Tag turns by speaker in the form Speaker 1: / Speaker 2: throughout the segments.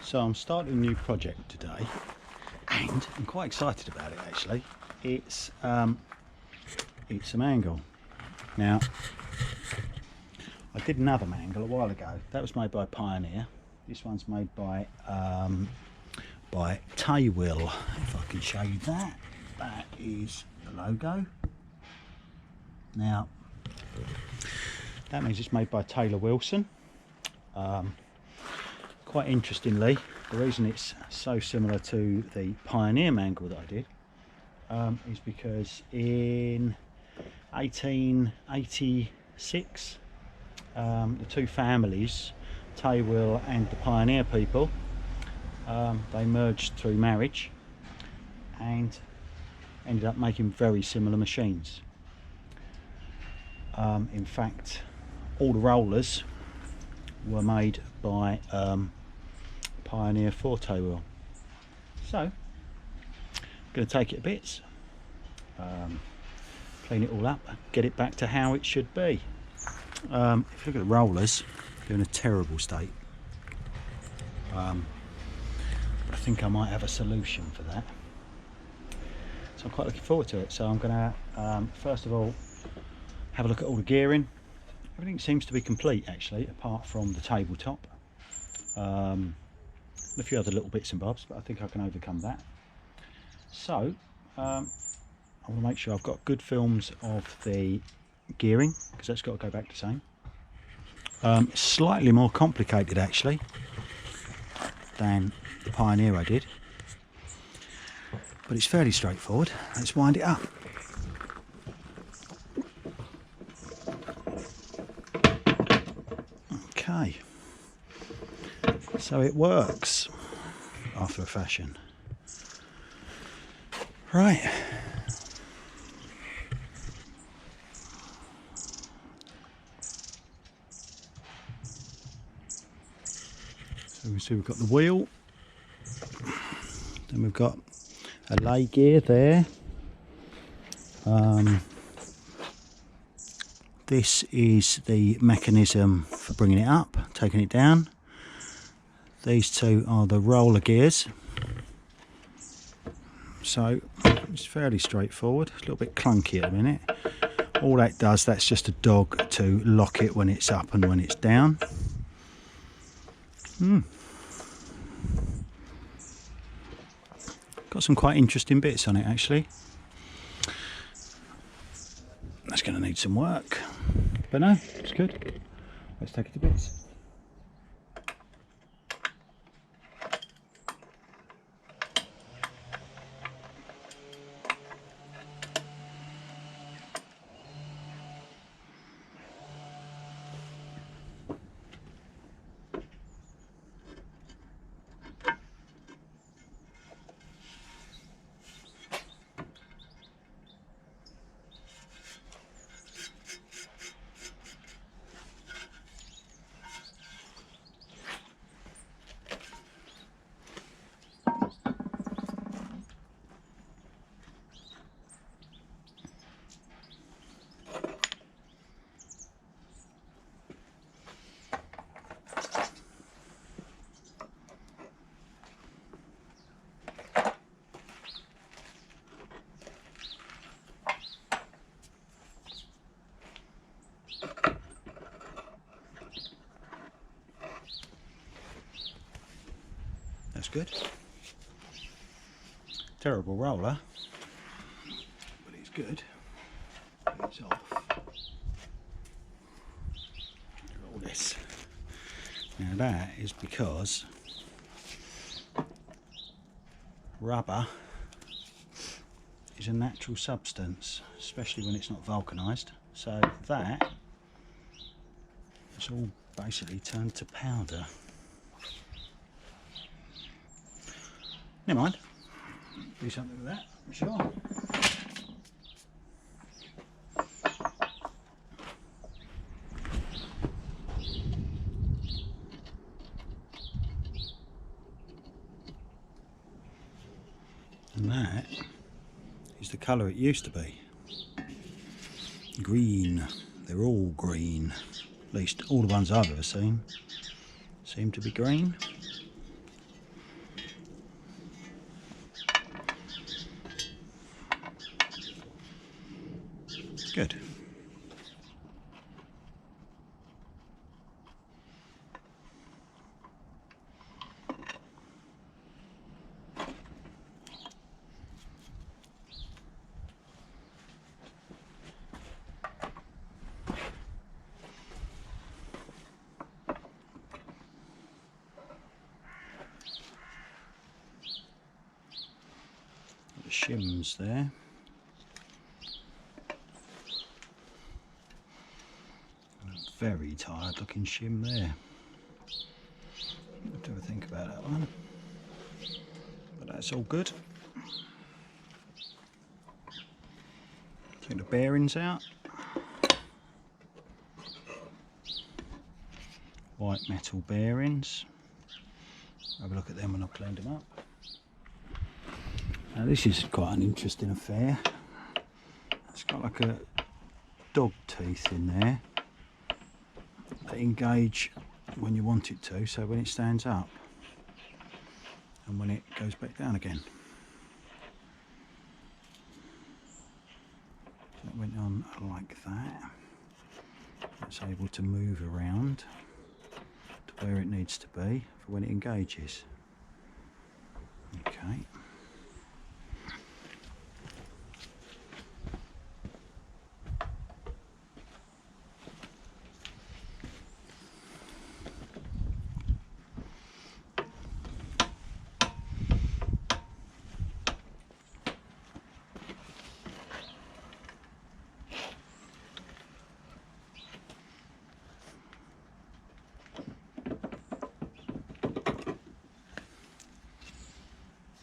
Speaker 1: So I'm starting a new project today and I'm quite excited about it actually. It's a Mangle. Now I did another Mangle a while ago. That was made by Pioneer. This one's made by TayWil. If I can show you that. That is the logo. Now that means it's made by Taylor Wilson. Quite interestingly, the reason it's so similar to the Pioneer Mangle that I did is because in 1886 the two families, TayWil and the Pioneer people, they merged through marriage and ended up making very similar machines. In fact, all the rollers were made by Pioneer for TayWil. So I'm going to take it to bits, clean it all up, get it back to how it should be. If you look at the rollers, they're in a terrible state, but I think I might have a solution for that, so I'm quite looking forward to it. So I'm going to first of all have a look at all the gearing. Everything seems to be complete actually, apart from the tabletop. A few other little bits and bobs, but I think I can overcome that. So I want to make sure I've got good films of the gearing, because that's got to go back the same. Slightly more complicated actually than the Pioneer I did, but it's fairly straightforward. Let's wind it up. Okay, so it works after a fashion. Right. So we see we've got the wheel, then we've got a lay gear there. This is the mechanism for bringing it up, taking it down. These two are the roller gears. So it's fairly straightforward. It's a little bit clunky at the minute. All that does, that's just a dog to lock it when it's up and when it's down. Got some quite interesting bits on it actually. That's going to need some work, but no, it's good. Let's take it to bits. That's good. Terrible roller, but it's good. It's off. All this. Now that is because rubber is a natural substance, especially when it's not vulcanized. So that is all basically turned to powder. Never mind, do something with that, I'm sure. And that is the colour it used to be. Green. They're all green. At least all the ones I've ever seen seem to be green. Good. The shims there. Very tired looking shim there. Have to have a think about that one. But that's all good. Get the bearings out. White metal bearings. Have a look at them when I've cleaned them up. Now this is quite an interesting affair. It's got like a dog teeth in there that engage when you want it to, so when it stands up and when it goes back down again. That went on like that. It's able to move around to where it needs to be for when it engages. Okay.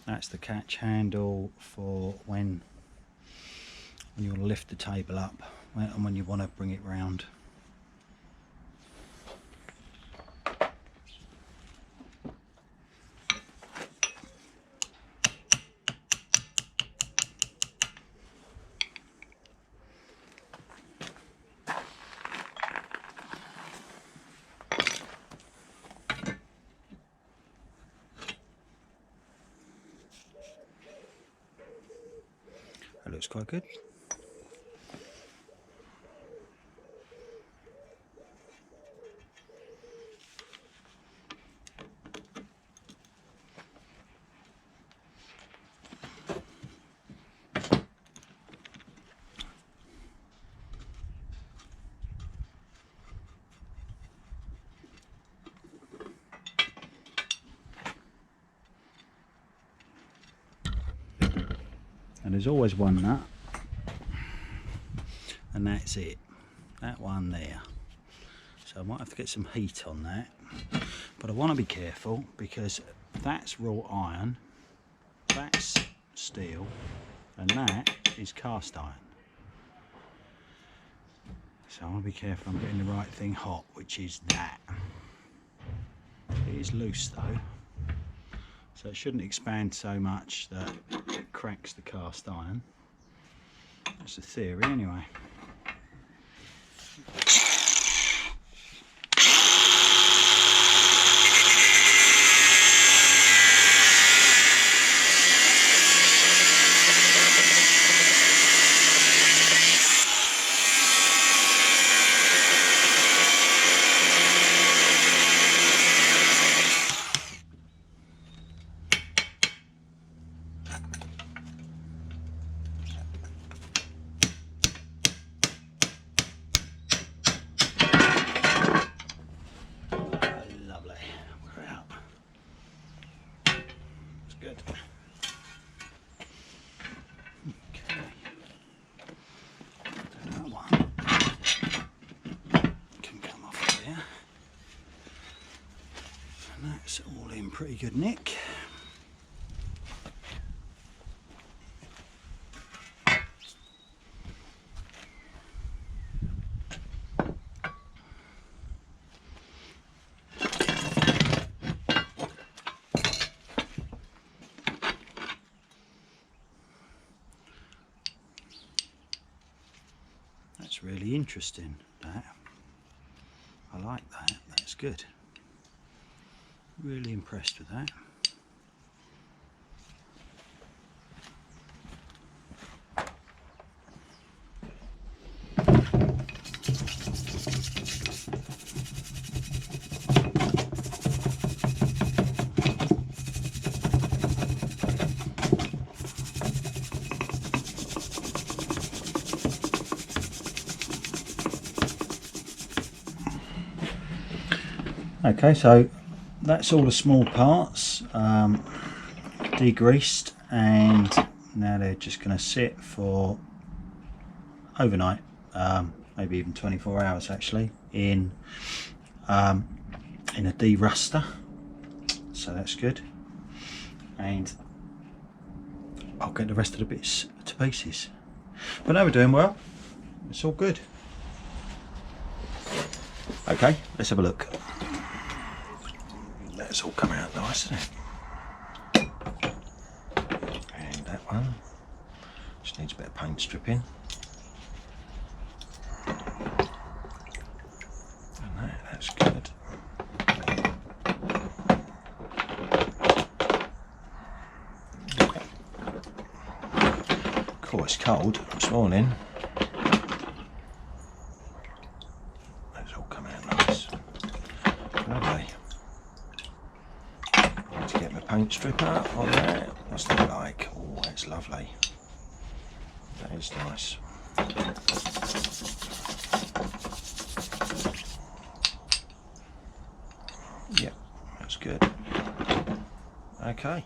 Speaker 1: That's the catch handle for when you want to lift the table up and when you want to bring it round. That looks quite good. And there's always one nut, and that's it, that one there. So I might have to get some heat on that, but I want to be careful because that's raw iron, that's steel, and that is cast iron. So I want to be careful I'm getting the right thing hot, which is that. It is loose though, so it shouldn't expand so much that it cracks the cast iron. That's the theory anyway. Good. Okay. That one can come off there. And that's all in pretty good nick. That's really interesting, that. I like that, that's good. Really impressed with that. Okay, so that's all the small parts degreased, and now they're just going to sit for overnight, maybe even 24 hours actually, in a deruster. So that's good, and I'll get the rest of the bits to pieces. But now we're doing well. It's all good. Okay, let's have a look. That's all come out nice, isn't it? And that one just needs a bit of paint stripping. And that's good. Cool, it's cold this morning. That's all come out nice. Lovely. Need to get my paint stripper on there. What's that like? Oh, that's lovely. That is nice. Yep, that's good. Okay.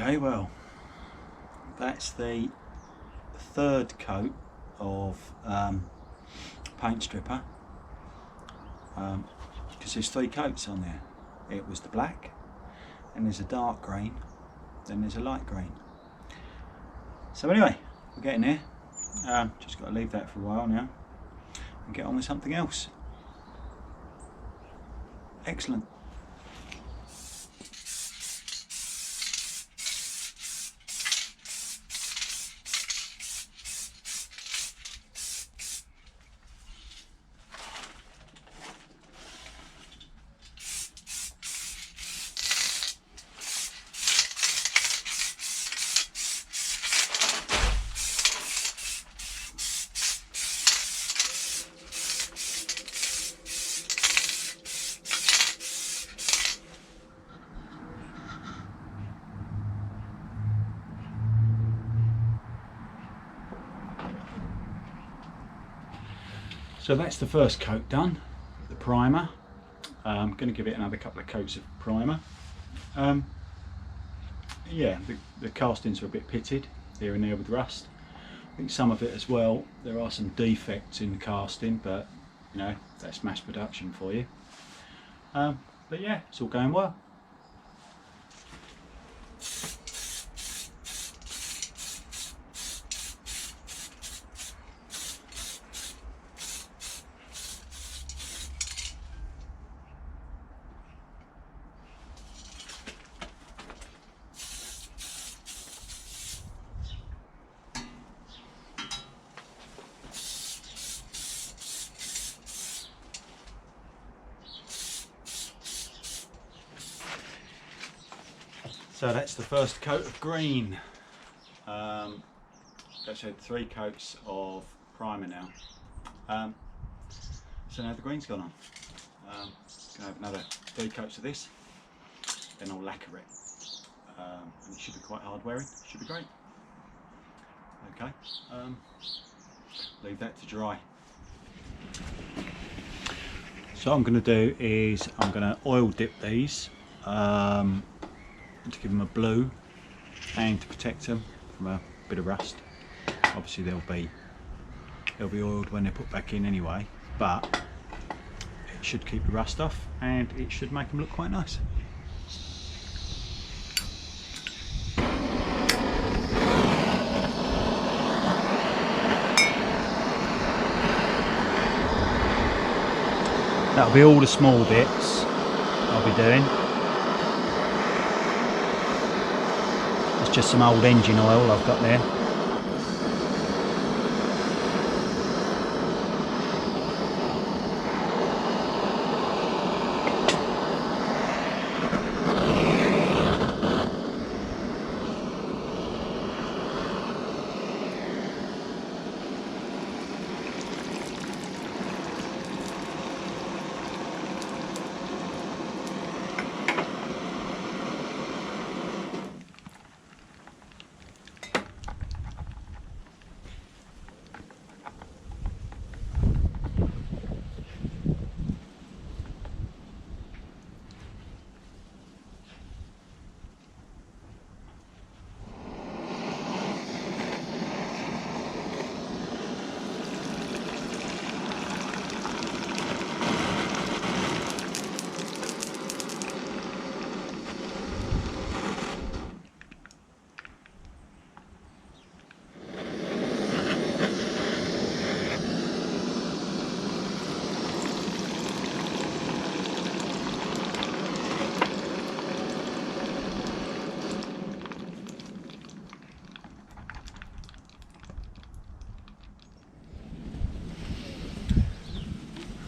Speaker 1: Okay, well, that's the third coat of paint stripper, because there's three coats on there. It was the black, and there's a dark green, then there's a light green. So anyway, we're getting there. Just got to leave that for a while now and get on with something else. Excellent. So that's the first coat done, the primer. I'm going to give it another couple of coats of primer. Yeah, the castings are a bit pitted here and there with rust. I think some of it as well, there are some defects in the casting, but you know, that's mass production for you. But yeah, it's all going well. So that's the first coat of green. That's had 3 coats of primer now. So now the green's gone on. Gonna have another 3 coats of this, then I'll lacquer it. And it should be quite hard wearing, should be great. Okay, leave that to dry. So what I'm going to do is I'm going to oil dip these to give them a blue and to protect them from a bit of rust. Obviously they'll be oiled when they're put back in anyway, but it should keep the rust off and it should make them look quite nice. That'll be all the small bits I'll be doing. That's just some old engine oil I've got there.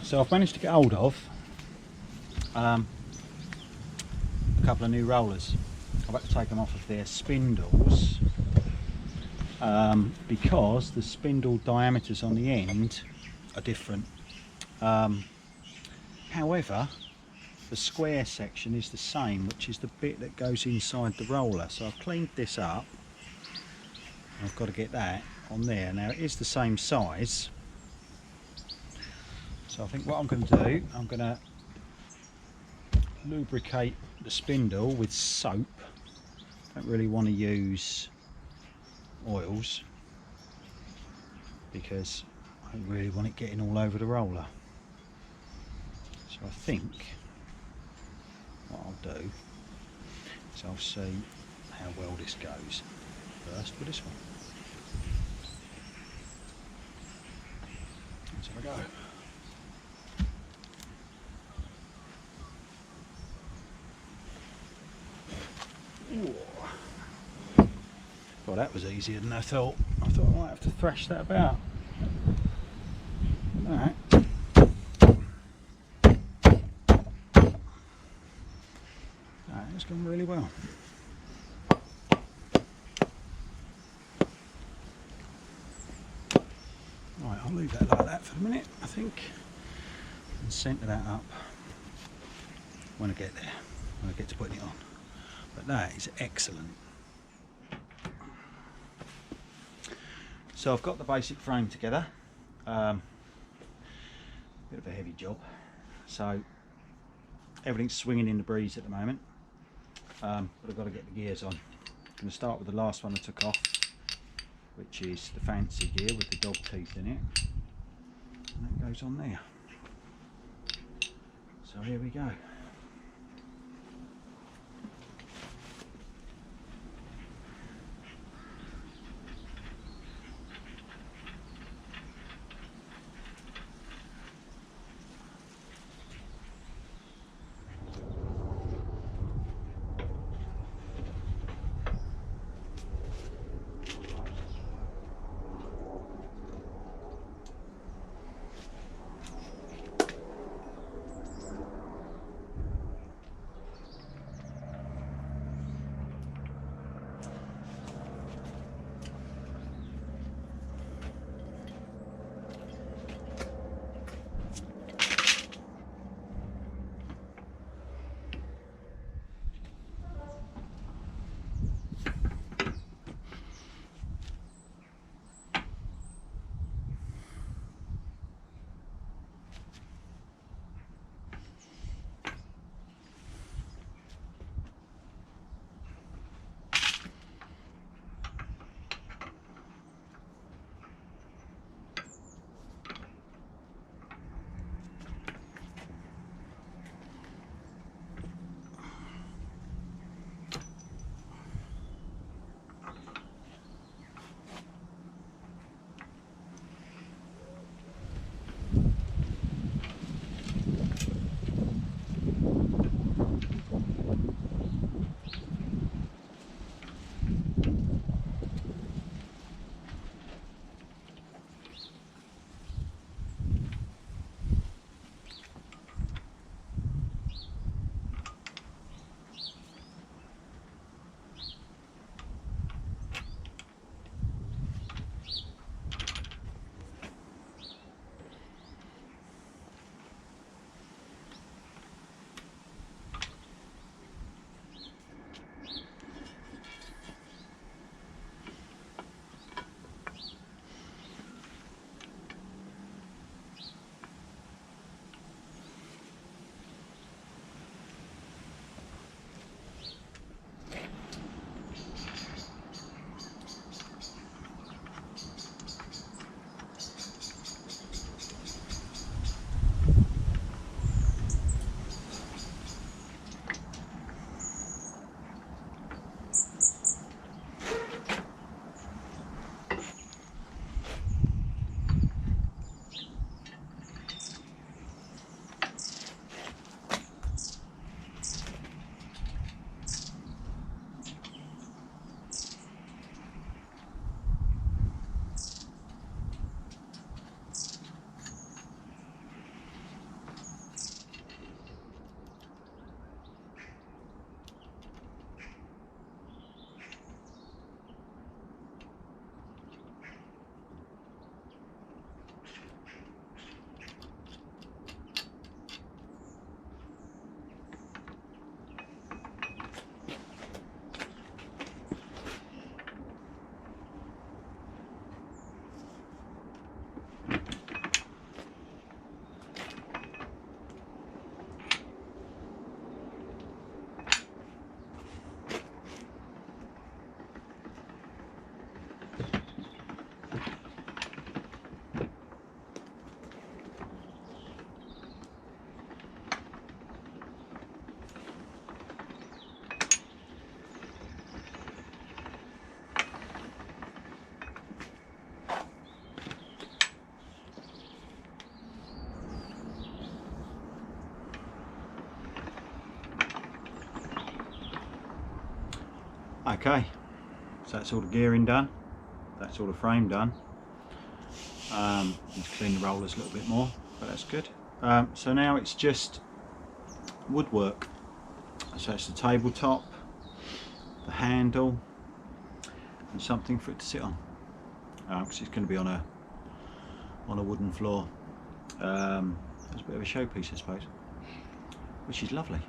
Speaker 1: So I've managed to get hold of a couple of new rollers. I've had to take them off of their spindles because the spindle diameters on the end are different. However, the square section is the same, which is the bit that goes inside the roller. So I've cleaned this up. I've got to get that on there. Now it is the same size. So I think what I'm going to do, I'm going to lubricate the spindle with soap. Don't really want to use oils because I don't really want it getting all over the roller. So I think what I'll do is I'll see how well this goes first with this one. Let's have a go. Well, that was easier than I thought. I thought I might have to thrash that about. Alright. It's gone really well. Right, I'll leave that like that for a minute, I think, and centre that up when I get there, when I get to putting it on. But that is excellent. So I've got the basic frame together. Bit of a heavy job. So everything's swinging in the breeze at the moment. But I've got to get the gears on. I'm going to start with the last one I took off, which is the fancy gear with the dog teeth in it. And that goes on there. So here we go. Okay, so that's all the gearing done, that's all the frame done. Need to clean the rollers a little bit more, but that's good. So now it's just woodwork. So it's the tabletop, the handle, and something for it to sit on, because it's going to be on a wooden floor. It's a bit of a showpiece, I suppose, which is lovely.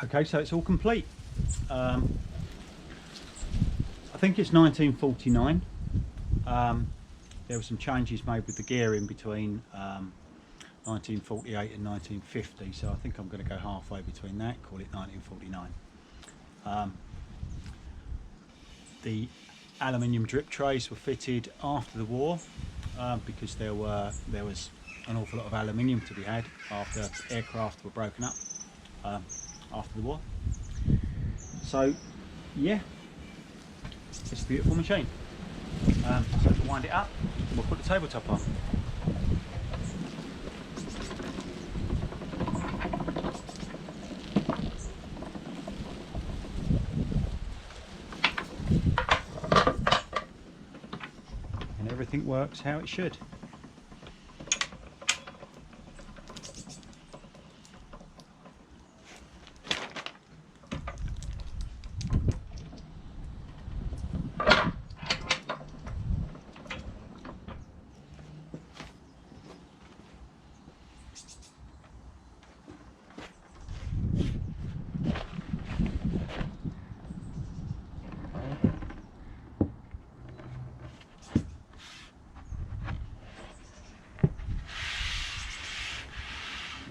Speaker 1: Okay, so it's all complete. I think it's 1949. There were some changes made with the gearing between 1948 and 1950, so I think I'm going to go halfway between that, call it 1949. The aluminium drip trays were fitted after the war because there was an awful lot of aluminium to be had after aircraft were broken up after the war. So yeah, it's a beautiful machine. So to wind it up, we'll put the tabletop on. works how it should.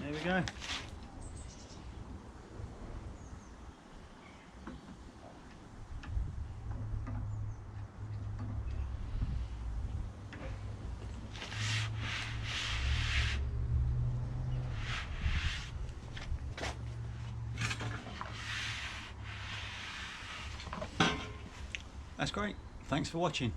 Speaker 1: There we go. That's great. Thanks for watching.